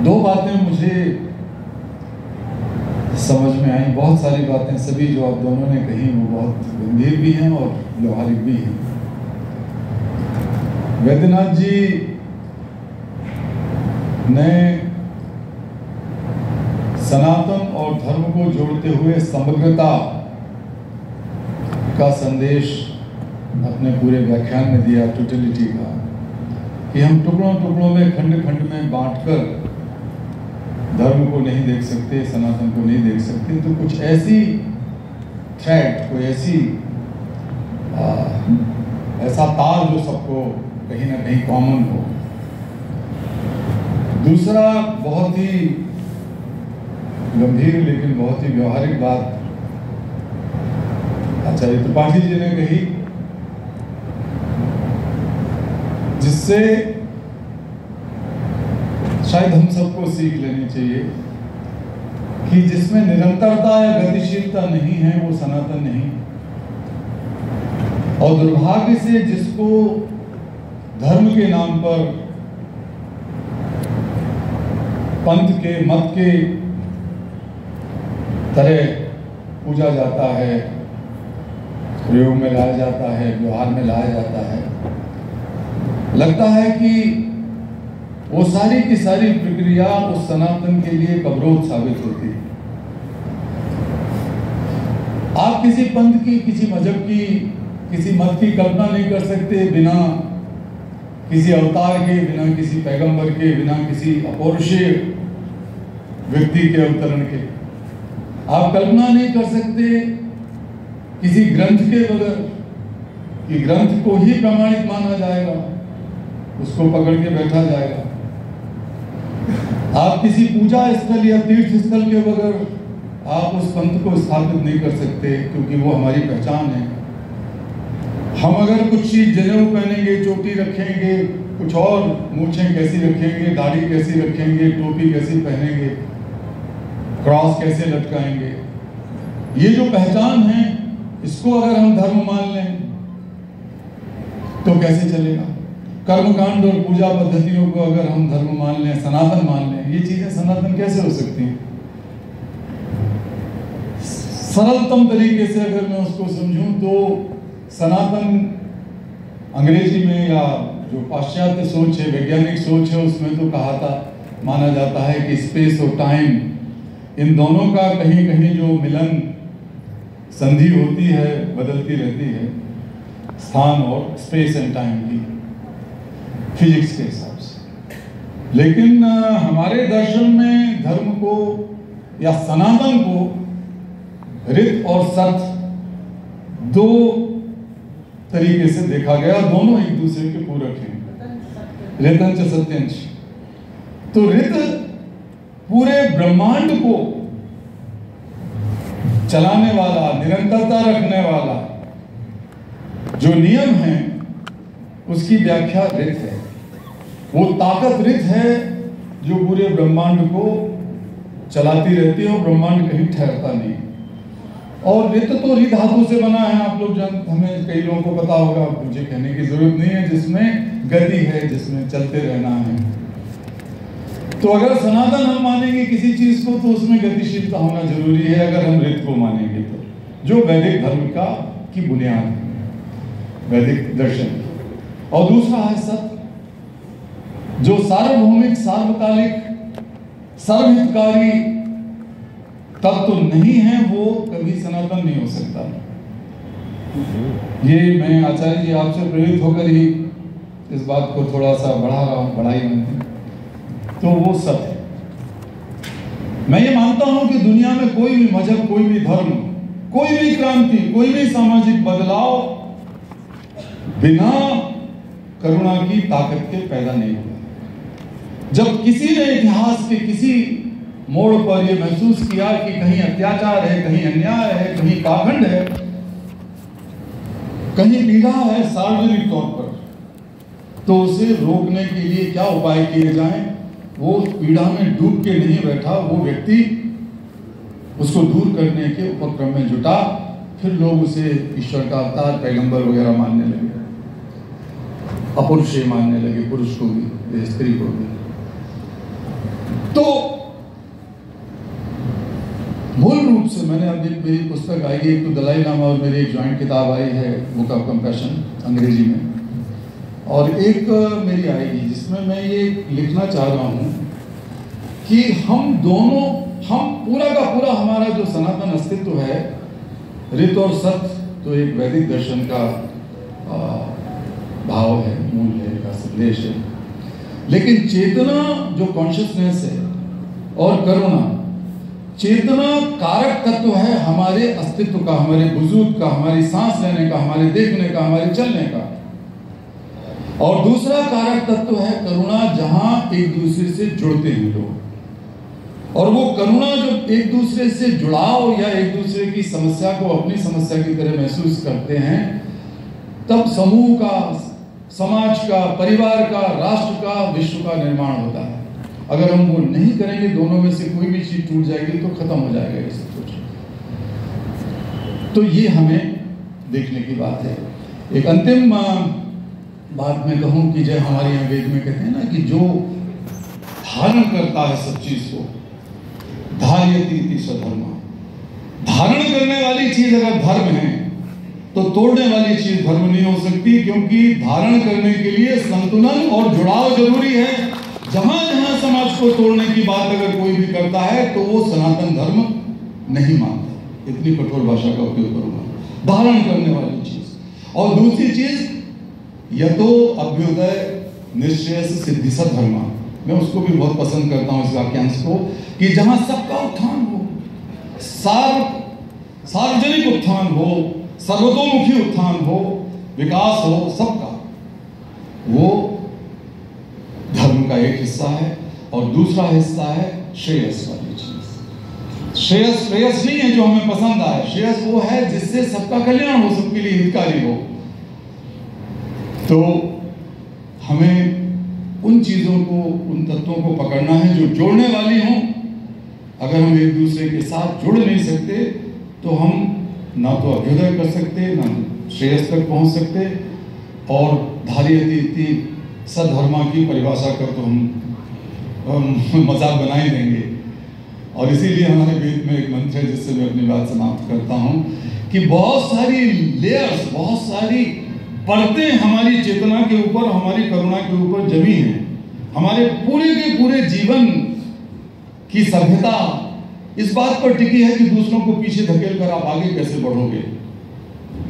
दो बातें मुझे समझ में आई। बहुत सारी बातें सभी जो आप दोनों ने कही वो बहुत गंभीर भी हैं और व्यवहारिक भी हैं। वैद्यनाथ जी ने सनातन और धर्म को जोड़ते हुए समग्रता का संदेश अपने पूरे व्याख्यान में दिया, टोटलिटी का, कि हम टुकड़ों टुकड़ों में खंड खंड में बांटकर धर्म को नहीं देख सकते, सनातन को नहीं देख सकते। तो कुछ ऐसी थ्रेड, कोई ऐसा तार जो सबको कहीं ना कहीं कॉमन हो। दूसरा बहुत ही गंभीर लेकिन बहुत ही व्यवहारिक बात आचार्य त्रिपाठी जी ने कही, जिससे शायद हम सबको सीख लेनी चाहिए कि जिसमें निरंतरता या गतिशीलता नहीं है वो सनातन नहीं। और दुर्भाग्य से जिसको धर्म के नाम पर पंथ के, मत के तरह पूजा जाता है, प्रयोग में लाया जाता है, व्यवहार में लाया जाता है, लगता है कि वो सारी की सारी प्रक्रिया उस सनातन के लिए अवरोध साबित होती है। आप किसी पंथ की, किसी मजहब की, किसी मत की कल्पना नहीं कर सकते बिना किसी अवतार के, बिना किसी पैगंबर के, बिना किसी अपौरुषीय व्यक्ति के अवतरण के। आप कल्पना नहीं कर सकते किसी ग्रंथ के बगैर कि ग्रंथ को ही प्रमाणिक माना जाएगा, उसको पकड़ के बैठा जाएगा। आप किसी पूजा स्थल या तीर्थ स्थल के बगैर आप उस पंथ को स्थापित नहीं कर सकते, क्योंकि वो हमारी पहचान है। हम अगर कुछ चीज जनेऊ पहनेंगे, चोटी रखेंगे, कुछ और मूछें कैसी रखेंगे, दाढ़ी कैसी रखेंगे, टोपी कैसी पहनेंगे, क्रॉस कैसे लटकाएंगे, ये जो पहचान है, इसको अगर हम धर्म मान लें तो कैसे चलेगा? कर्मकांड और पूजा पद्धतियों को अगर हम धर्म मान लें, सनातन मान लें, ये चीजें सनातन कैसे हो सकती हैं? सरलतम तरीके से अगर मैं उसको समझूं तो सनातन अंग्रेजी में या जो पाश्चात्य सोच है, वैज्ञानिक सोच है, उसमें तो माना जाता है कि स्पेस और टाइम, इन दोनों का कहीं कहीं जो मिलन, संधि होती है, बदलती रहती है, स्थान और स्पेस एंड टाइम की, फिजिक्स के हिसाब से। लेकिन हमारे दर्शन में धर्म को या सनातन को ऋत और सत दो तरीके से देखा गया, दोनों एक दूसरे के पूरक हैं। ऋतंच सत्यंच। तो ऋत पूरे ब्रह्मांड को चलाने वाला, निरंतरता रखने वाला जो नियम है, उसकी व्याख्या ऋत है। वो ताकत ऋत है जो पूरे ब्रह्मांड को चलाती रहती है और ब्रह्मांड कहीं ठहरता नहीं। और ऋत तो ऋ धातु से बना है, आप लोग जानते, हमें कई लोगों को पता होगा, मुझे कहने की जरूरत नहीं है, जिसमें गति है, जिसमें चलते रहना है। तो अगर सनातन हम मानेंगे किसी चीज को तो उसमें गतिशीलता होना जरूरी है, अगर हम ऋत को मानेंगे तो, जो वैदिक धर्म की बुनियाद है, वैदिक दर्शन। और दूसरा है सत्य, जो सार्वभौमिक, सार्वकालिक, सर्वहितकारी तत्व नहीं है, वो कभी सनातन नहीं हो सकता। ये मैं आचार्य जी आपसे प्रेरित होकर ही इस बात को थोड़ा सा बढ़ा रहा हूं, बढ़ाई मैंने, तो वो सत्य है। मैं ये मानता हूं कि दुनिया में कोई भी मजहब, कोई भी धर्म, कोई भी क्रांति, कोई भी सामाजिक बदलाव बिना करुणा की ताकत के पैदा नहीं होगा। जब किसी ने इतिहास के किसी मोड़ पर यह महसूस किया कि कहीं अत्याचार है, कहीं अन्याय है, कहीं पाखंड है, कहीं पीड़ा है सार्वजनिक तौर पर, तो उसे रोकने के लिए क्या उपाय किए जाएं? वो पीड़ा में डूब के नहीं बैठा, वो व्यक्ति उसको दूर करने के उपक्रम में जुटा। फिर लोग उसे ईश्वर का अवतार, पैगंबर वगैरह मानने लगे, अपरुषीय मानने लगे, पुरुष को भी, स्त्री को भी। तो अभी मेरी पुस्तक आई है, एक तो दलाई लामा और मेरी एक जॉइंट किताब आई है, बुक ऑफ कंपैशन अंग्रेजी में, और एक मेरी आएगी जिसमें मैं ये लिखना चाह रहा हूँ कि हम पूरा का पूरा हमारा जो सनातन अस्तित्व है, ऋत और सत्य तो एक वैदिक दर्शन का भाव है, मूल है, का संदेश है, लेकिन चेतना जो कॉन्शियसनेस है और करुणा, चेतना कारक तत्व है हमारे अस्तित्व का, हमारे वजूद का, हमारी सांस लेने का, हमारे देखने का, हमारे चलने का। और दूसरा कारक तत्व है करुणा, जहां एक दूसरे से जुड़ते हैं लोग, और वो करुणा जो एक दूसरे से जुड़ाव या एक दूसरे की समस्या को अपनी समस्या की तरह महसूस करते हैं, तब समूह का, समाज का, परिवार का, राष्ट्र का, विश्व का निर्माण होता है। अगर हम वो नहीं करेंगे, दोनों में से कोई भी चीज टूट जाएगी तो खत्म हो जाएगा ये सब कुछ। तो ये हमें देखने की बात है। एक अंतिम बात मैं कहूं कि जय हमारे यहाँ वेद में कहते हैं ना कि जो धारण करता है सब चीज को, धार्यति इति स्वधर्मा, धारण करने वाली चीज अगर धर्म है तो तोड़ने वाली चीज धर्म नहीं हो सकती, क्योंकि धारण करने के लिए संतुलन और जुड़ाव जरूरी है। जहां जहां समाज को तोड़ने की बात अगर कोई भी करता है तो वो सनातन धर्म नहीं मानता। इतनी कठोर भाषा का उपयोग करूंगा। धारण करने वाली चीज। और दूसरी चीज, यतो अभ्युदय निश्चय सिद्धि सद्धर्मा, मैं उसको भी बहुत पसंद करता हूं इस वाक्यांश को, कि जहां सबका उत्थान हो, सार्वजनिक उत्थान हो, सर्वतोमुखी उत्थान हो, विकास हो सबका, वो धर्म का एक हिस्सा है। और दूसरा हिस्सा है श्रेयस वाली चीज। श्रेयस श्रेयस नहीं है जो हमें पसंद आए, श्रेयस वो है जिससे सबका कल्याण हो, सबके लिए हितकारी हो। तो हमें उन चीजों को, उन तत्वों को पकड़ना है जो जोड़ने वाली हों। अगर हम एक दूसरे के साथ जुड़ नहीं सकते तो हम ना तो अभ्युदय कर सकते, ना श्रेयस तक पहुंच सकते। और धार्यति इति सद्धर्मा की परिभाषा कर तो हम मजाक बना ही देंगे। और इसीलिए हमारे वेद में एक मंत्र है जिससे मैं अपनी बात समाप्त करता हूं कि बहुत सारी लेयर्स, बहुत सारी परतें हमारी चेतना के ऊपर, हमारी करुणा के ऊपर जमी हैं। हमारे पूरे के पूरे जीवन की सभ्यता इस बात पर टिकी है कि दूसरों को पीछे धकेल कर आप आगे कैसे बढ़ोगे।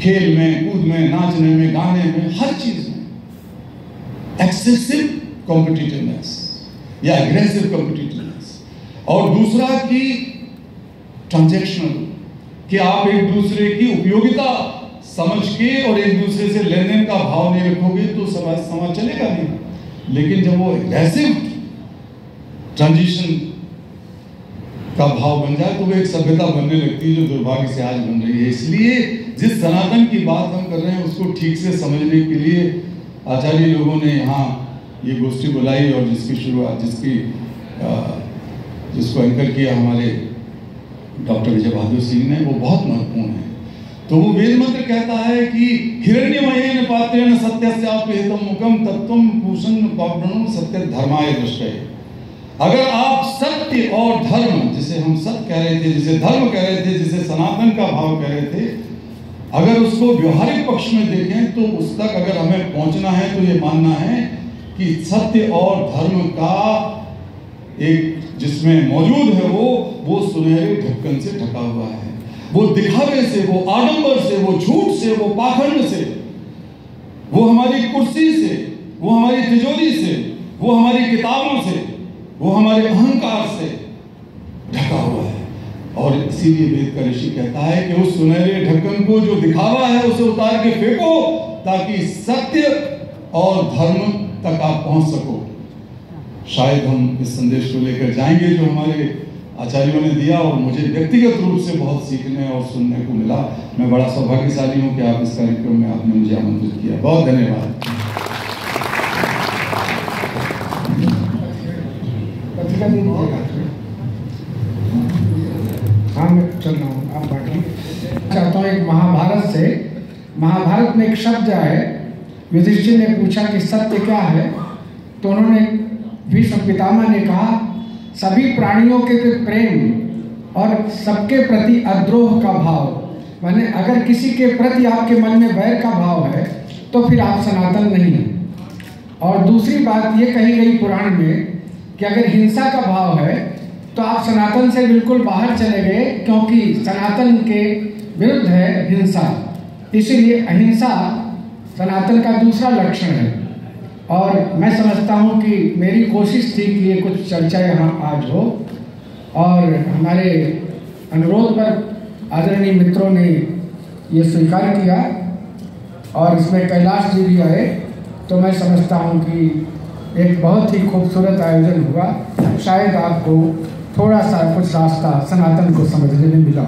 खेल में, कूद में, नाचने में, गाने में, हर चीज में एक्सेसिव कॉम्पिटिटिवनेस या एग्रेसिव कॉम्पिटिटिवनेस। और दूसरा कि ट्रांजैक्शनल, कि आप एक दूसरे की उपयोगिता समझ के और एक दूसरे से लेन देन का भाव नहीं रखोगे तो समाज चलेगा नहीं। लेकिन जब वो एग्रेसिव ट्रांजिशन का भाव बन जाए तो वो एक सभ्यता बनने लगती है, जो दुर्भाग्य से आज बन रही है। इसलिए जिस सनातन की बात हम कर रहे हैं उसको ठीक से समझने के लिए आचार्य लोगों ने यहाँ ये गोष्ठी बुलाई, और जिसकी शुरुआत, जिसको एंकर किया हमारे डॉक्टर विजय बहादुर सिंह ने, वो बहुत महत्वपूर्ण है। तो वो वेद मंत्र कहता है कि हिरण्यमयेन पात्रेण सत्यस्यापहितं मुखं तत्त्वं पूषन् पवनं सत्य धर्माय दृष्टये। अगर आप सत्य और धर्म, जिसे हम सत्य कह रहे थे, जिसे धर्म कह रहे थे, जिसे सनातन का भाव कह रहे थे, अगर उसको व्यवहारिक पक्ष में देखें तो उस तक अगर हमें पहुंचना है तो ये मानना है कि सत्य और धर्म का एक जिसमें मौजूद है वो सुनहरे ढक्कन से ढका हुआ है। वो दिखावे से, वो आडंबर से, वो झूठ से, वो पाखंड से, वो हमारी कुर्सी से, वो हमारी तिजोरी से, वो हमारी किताबों से, वो हमारे अहंकार से ढका हुआ है। और इसीलिए वेद का ऋषि कहता है कि उस सुनहरे ढक्कन को, जो दिखावा है, उसे उतार के फेंको, ताकि सत्य और धर्म तक आप पहुंच सको। शायद हम इस संदेश को लेकर जाएंगे जो हमारे आचार्यों ने दिया, और मुझे व्यक्तिगत रूप से बहुत सीखने और सुनने को मिला। मैं बड़ा सौभाग्यशाली हूं कि आप इस कार्यक्रम में आपने मुझे आमंत्रित किया। बहुत धन्यवाद। हाँ, मैं चल रहा हूँ, आप बाकी चाहता हूँ। एक महाभारत में एक शब्द है, युधिष्ठिर ने पूछा कि सत्य क्या है, तो उन्होंने, भीष्म पितामह ने कहा, सभी प्राणियों के प्रति प्रेम और सबके प्रति अद्रोह का भाव, माने अगर किसी के प्रति आपके मन में वैर का भाव है तो फिर आप सनातन नहीं हैं। और दूसरी बात ये कही गई पुराण में कि अगर हिंसा का भाव है तो आप सनातन से बिल्कुल बाहर चले गए, क्योंकि सनातन के विरुद्ध है हिंसा। इसीलिए अहिंसा सनातन का दूसरा लक्षण है। और मैं समझता हूँ कि मेरी कोशिश थी कि ये कुछ चर्चा यहाँ आज हो, और हमारे अनुरोध पर आदरणीय मित्रों ने ये स्वीकार किया और इसमें कैलाश जी भी आए, तो मैं समझता हूँ कि एक बहुत ही खूबसूरत आयोजन हुआ। शायद आपको थोड़ा सा कुछ रास्ता सनातन को समझने में मिला।